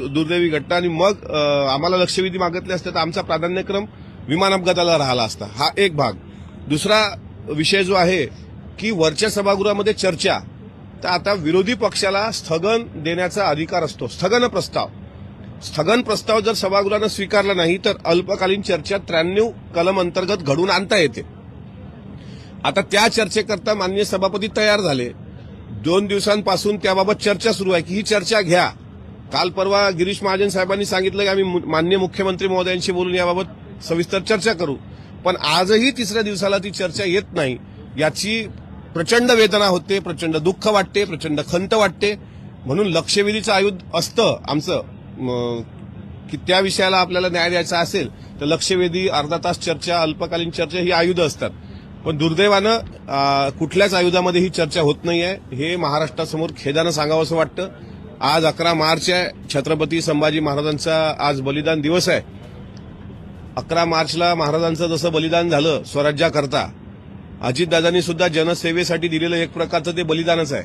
दुर्दैवी घटना आणि मग आम्हाला लक्षवेधी मागितले असते तर आमचा प्राधान्यक्रम विमान अपघाताला राहिला असता. हा एक भाग. दुसरा विषय जो आहे की वरच्या सभागृहामध्ये चर्चा, तर आता विरोधी पक्षाला स्थगन देण्याचा अधिकार असतो. स्थगन प्रस्ताव जर सभागृहानं स्वीकारला नाही तर अल्पकालीन चर्चा 93 कलम अंतर्गत घडून आणता येते. आता त्या चर्चेकरता माननीय सभापती तयार झाले. 2 दिवसांपासून त्याबाबत चर्चा सुरू आहे की ही चर्चा घ्या. काल परवा गिरीश महाजन साहेबांनी सांगितलं की आम्ही माननीय मुख्यमंत्री महोदयांशी बोलून याबाबत सविस्तर चर्चा करू. पण आजही तिसऱ्या दिवसाला ती चर्चा येत नाही. याची प्रचंड वेदना होते, प्रचंड दुःख वाटते, प्रचंड खंत वाटते. म्हणून लक्षवेधीचं आयुध असतं आमचं की त्या विषयाला आपल्याला न्याय द्यायचा असेल तर लक्षवेधी, अर्धा तास चर्चा, अल्पकालीन चर्चा ही आयुध असतात. पण दुर्दैवानं कुठल्याच आयुधामध्ये ही चर्चा होत नाहीये. हे महाराष्ट्रासमोर खेदानं सांगावं असं वाटतं. आज 11 मार्च आहे. छत्रपती संभाजी महाराजांचा आज बलिदान दिवस आहे. 11 मार्चला महाराजांचं जसं बलिदान झालं स्वराज्याकरता, अजितदादांनी सुद्धा जनसेवेसाठी दिलेलं एक प्रकारचं ते बलिदानच आहे.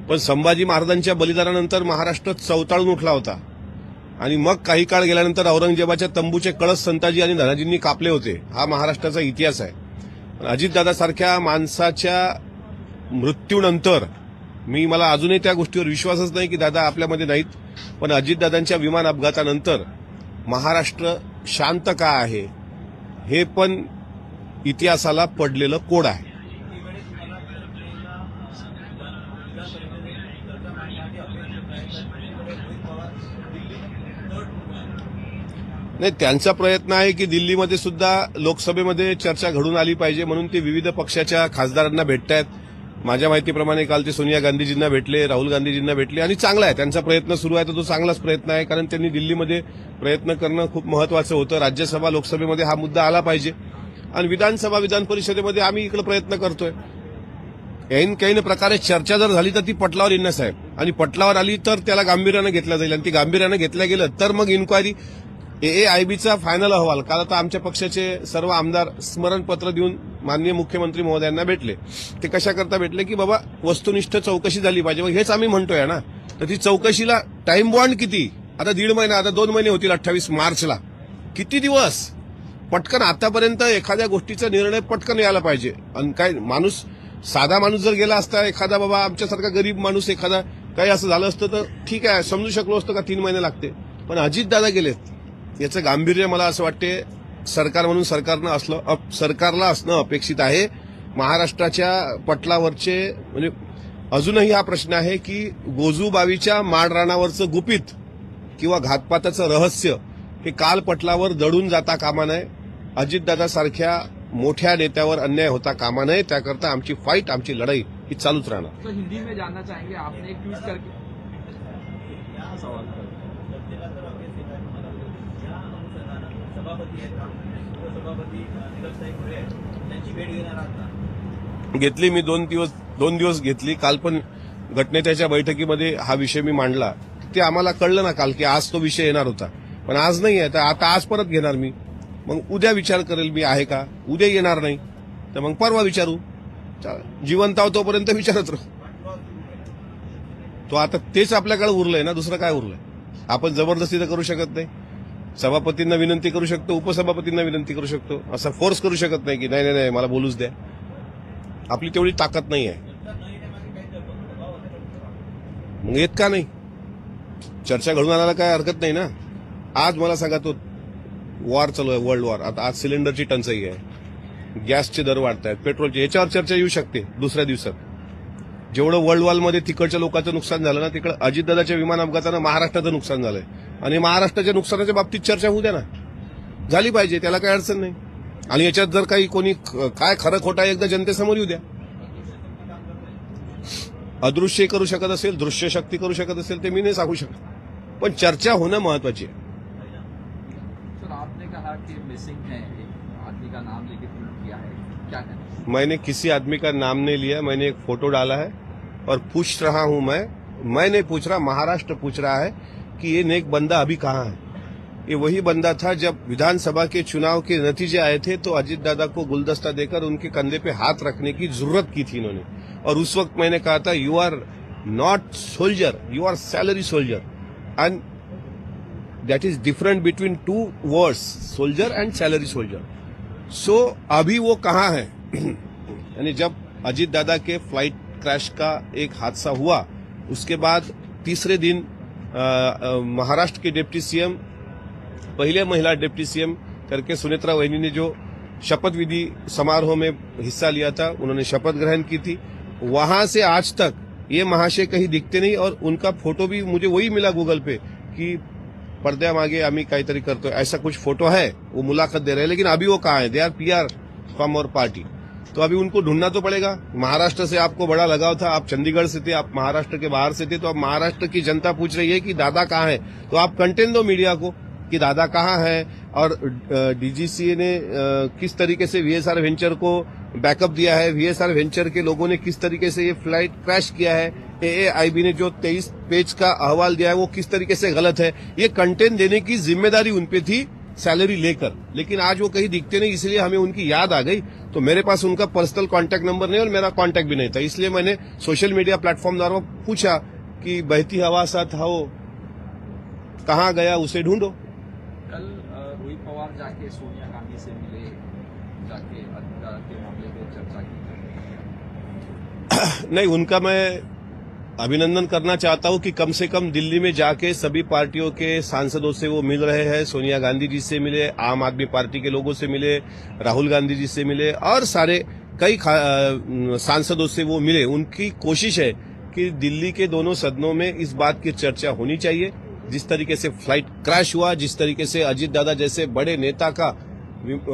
पण संभाजी महाराजांच्या बलिदानानंतर महाराष्ट्र चवताळून उठला होता आणि मग काही काळ गेल्यानंतर औरंगजेबाच्या तंबूचे कळस संताजी आणि धनाजींनी कापले होते. हा महाराष्ट्राचा इतिहास आहे. अजितदादासारख्या माणसाच्या मृत्यूनंतर मला अजूनही त्या गोष्टीवर विश्वासच नाही की दादा आपल्यामध्ये नाहीत. पण अजितदादांच्या विमान अपघातानंतर महाराष्ट्र शांत का आहे हे पण इतिहासाला पडलेलं कोड आहे. नाही, त्यांचा प्रयत्न आहे की दिल्लीमध्ये सुद्धा लोकसभेमध्ये चर्चा घडून आली पाहिजे म्हणून ते विविध पक्षाच्या खासदारांना भेटतायत. माझ्या माहितीप्रमाणे काल ते सोनिया गांधीजींना भेटले, राहुल गांधीजींना भेटले आणि चांगला आहे. त्यांचा प्रयत्न सुरू आहे तर तो चांगलाच प्रयत्न आहे. कारण त्यांनी दिल्लीमध्ये प्रयत्न करणं खूप महत्वाचं होतं. राज्यसभा, लोकसभेमध्ये हा मुद्दा आला पाहिजे आणि विधानसभा, विधान परिषदेमध्ये आम्ही इकडे प्रयत्न करतोय. काही प्रकारे चर्चा जर झाली तर ती पटलावर येणार साहेब, आणि पटलावर आली तर त्याला गांभीर्यानं घेतलं जाईल आणि ती गांभीर्यानं घेतलं गेलं तर मग इन्क्वायरी, AAIBचा फायनल अहवाल. काल आता आमच्या पक्षाचे सर्व आमदार स्मरणपत्र देऊन माननीय मुख्यमंत्री महोदयांना भेटले. ते कशाकरता भेटले की बाबा वस्तुनिष्ठ चौकशी झाली पाहिजे. हेच आम्ही म्हणतोय ना. तर ती चौकशीला टाइम बॉन्ड किती? आता 1.5 महिना, आता 2 महिने होतील 28 मार्चला. किती दिवस? पटकन आतापर्यंत एखाद्या गोष्टीचा निर्णय पटकन यायला पाहिजे. आणि काय माणूस, साधा माणूस जर गेला असता, एखादा बाबा आमच्यासारखा गरीब माणूस एखादा काही असं झालं असतं तर ठीक आहे, समजू शकलो असतं का 3 महिने लागते. पण अजितदादा गेलेत. याचं गांभीर्य मला असं वाटते सरकार म्हणून सरकारला असणं अपेक्षित आहे. महाराष्ट्राच्या पटलावरचे म्हणजे अजूनही हा प्रश्न आहे की गोजूबावीच्या माळरानावरचं गुपित किंवा घातपाताचं रहस्य हे काल पटलावर दडून जाता कामा नये. अजितदादासारख्या मोठ्या नेत्यावर अन्याय होता कामा नये. त्याकरता आमची फाईट, आमची लढाई ही चालूच राहणार. तो हिंदी में जानना चाहेंगे, आपने एक ट्वीट करके घेतली मी 2 दिवस घेतली. काल पण गटनेत्याच्या बैठकीमध्ये हा विषय मी मांडला. ते आम्हाला कळलं ना काल की आज तो विषय येणार होता, पण आज नाही आहे. तर आता आज परत घेणार मी. मग उद्या विचार करेल मी आहे का. उद्या येणार नाही तर मग परवा विचारू. जिवंत आहो तोपर्यंत विचारत राहू. तो आता तेच आपल्याकडे उरलंय ना, दुसरं काय उरलंय. आपण जबरदस्ती तर करू शकत नाही. सभापतींना विनंती करू शकतो, उपसभापतींना विनंती करू शकतो. असं फोर्स करू शकत नाही की नाही नाही मला बोलूच द्या. आपली तेवढी ताकद नाही आहे. मग येत का नाही? चर्चा घडून आणायला काय हरकत नाही ना. आज मला सांगा, तो वॉर चालू आहे, वर्ल्ड वॉर. आता आज सिलेंडरची टंचाई आहे, गॅसचे दर वाढत आहेत, पेट्रोलचे. याच्यावर चर्चा येऊ शकते दुसऱ्या दिवसात. जेवढं वर्ल्ड वॉरमध्ये तिकडच्या लोकांचं नुकसान झालं ना, तिकडं अजितदादाच्या विमान अपघातानं महाराष्ट्राचं नुकसान झालंय. आणि महाराष्ट्राच्या नुकसानाच्या बाबतीत चर्चा होऊ द्या ना. झाली पाहिजे, त्याला काही अडचण नाही. आणि याच्यात जर काही कोणी काय खरं खोटं एकदा जनतेसमोर येऊ द्या. अदृश्य करू शकत असेल, दृश्य शक्ती करू शकत असेल ते मी नाही सांगू शकत, पण चर्चा होणं महत्वाची आहे. सर, आपने कहा कि मिसिंग है, एक आदमी का नाम लेके ट्वीट किया है, क्या कहना? मैंने किसी आदमी का नाम नहीं लिया. मैंने एक फोटो डाला है और पूछ रहा हूं मैं नहीं पूछ रहा, महाराष्ट्र पूछ रहा है कि ये नेक बंदा अभी कहाँ है. ये वही बंदा था जब विधानसभा के चुनाव के नतीजे आए थे तो अजितदादा को गुलदस्ता देकर उनके कंधे पे हाथ रखने की जरूरत की थी इन्होंने. और उस वक्त मैंने कहा था, you are not soldier, you are salary soldier. And that is different between two words, soldier and salary soldier. So अभी वो कहाँ है? यानी जब अजीत दादा के फ्लाइट क्रैश का एक हादसा हुआ, उसके बाद तीसरे दिन महाराष्ट्र के डिप्टी सीएम, पहले महिला डिप्टी सीएम करके सुनेत्रा वहिनी ने जो शपथ विधि समारोह में हिस्सा लिया था, उन्होंने शपथ ग्रहण की थी. वहां से आज तक ये महाशय कहीं दिखते नहीं, और उनका फोटो भी मुझे वही मिला गूगल पे कि पडद्यामागे आम्ही काहीतरी करतोय, ऐसा कुछ फोटो है. वो मुलाकात दे रहे हैं, लेकिन अभी वो कहाँ है? दे आर PR फ्रॉम और पार्टी. तो अभी उनको ढूंढना तो पड़ेगा. महाराष्ट्र से आपको बड़ा लगाव था, आप चंडीगढ़ से थे, आप महाराष्ट्र के बाहर से थे, तो अब महाराष्ट्र की जनता पूछ रही है कि दादा कहाँ है. तो आप कंटेंट दो मीडिया को कि दादा कहाँ है, और डीजीसीए ने किस तरीके से VSR वेंचर को बैकअप दिया है, VSR वेंचर के लोगों ने किस तरीके से ये फ्लाइट क्रैश किया है, AAIB ने जो 23 पेज का अहवाल दिया है वो किस तरीके से गलत है. ये कंटेंट देने की जिम्मेदारी उनपे थी, सैलरी लेकर. लेकिन आज वो कहीं दिखते नहीं, इसलिए हमें उनकी याद आ गई. तो मेरे पास उनका पर्सनल कांटेक्ट नंबर नहीं और मेरा कांटेक्ट भी नहीं था, इसलिए मैंने सोशल मीडिया प्लेटफॉर्म द्वारा पूछा कि बहती हवा सा था वो, कहाँ गया, उसे ढूंढो. कल रोहित पवार जाके सोनिया गांधी से मिले, जाके अधिकार के मामले में चर्चा की. नहीं, उनका मैं अभिनंदन करना चाहता हूं कि कम से कम दिल्ली में जाके सभी पार्टियों के सांसदों से वो मिल रहे हैं. सोनिया गांधी जी से मिले, आम आदमी पार्टी के लोगों से मिले, राहुल गांधी जी से मिले, और सारे कई सांसदों से वो मिले. उनकी कोशिश है कि दिल्ली के दोनों सदनों में इस बात की चर्चा होनी चाहिए. जिस तरीके से फ्लाइट क्रैश हुआ, जिस तरीके से अजीत दादा जैसे बड़े नेता का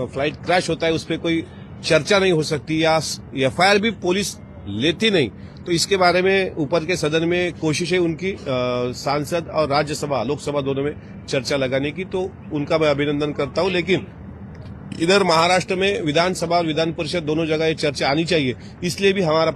फ्लाइट क्रैश होता है, उस पर कोई चर्चा नहीं हो सकती, या FIR भी पुलिस लेती नहीं. तो इसके बारे में ऊपर के सदन में कोशिश है उनकी, सांसद और राज्यसभा, लोकसभा दोनों में चर्चा लगाने की. तो उनका मैं अभिनंदन करता हूं. लेकिन इधर महाराष्ट्र में विधानसभा और विधान परिषद दोनों जगह ये चर्चा आनी चाहिए, इसलिए भी हमारा